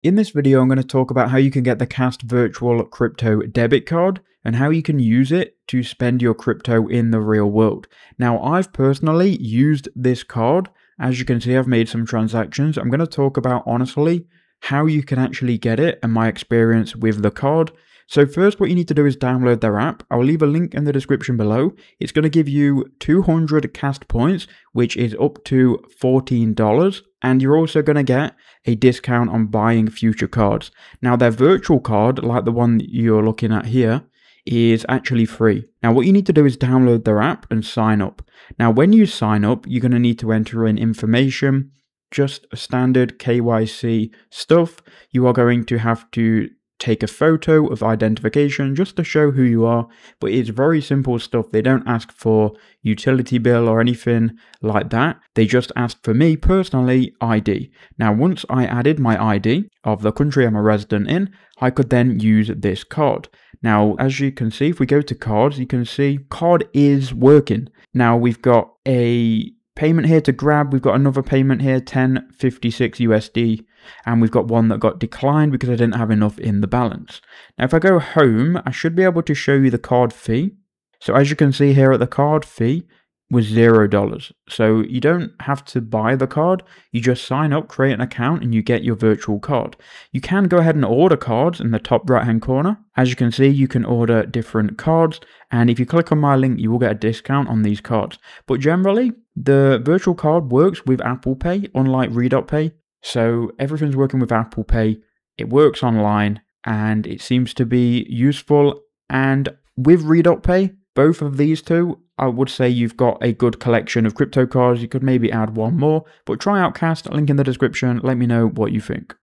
In this video, I'm going to talk about how you can get the KAST virtual crypto debit card and how you can use it to spend your crypto in the real world. Now, I've personally used this card. As you can see, I've made some transactions. I'm going to talk about honestly how you can actually get it and my experience with the card. So first, what you need to do is download their app. I'll leave a link in the description below. It's going to give you 200 KAST points, which is up to $14. And you're also going to get a discount on buying future cards. Now, their virtual card, like the one that you're looking at here, is actually free. Now, what you need to do is download their app and sign up. Now, when you sign up, you're going to need to enter in information, just standard KYC stuff. You are going to have to take a photo of identification just to show who you are, but it's very simple stuff. They don't ask for utility bill or anything like that. They just asked for me personally ID. Now, once I added my ID of the country I'm a resident in, I could then use this card. Now, as you can see, if we go to cards, you can see card is working. Now, we've got a payment here to grab. We've got another payment here, 10.56 USD. And we've got one that got declined because I didn't have enough in the balance. Now, if I go home, I should be able to show you the card fee. So as you can see here, the card fee was $0. So you don't have to buy the card. You just sign up, create an account, and you get your virtual card. You can go ahead and order cards in the top right-hand corner. As you can see, you can order different cards. And if you click on my link, you will get a discount on these cards. But generally, the virtual card works with Apple Pay, unlike Pay. So everything's working with Apple Pay. It works online and it seems to be useful. And with Pay, both of these two, I would say you've got a good collection of crypto cards. You could maybe add one more, but try out KAST, link in the description. Let me know what you think.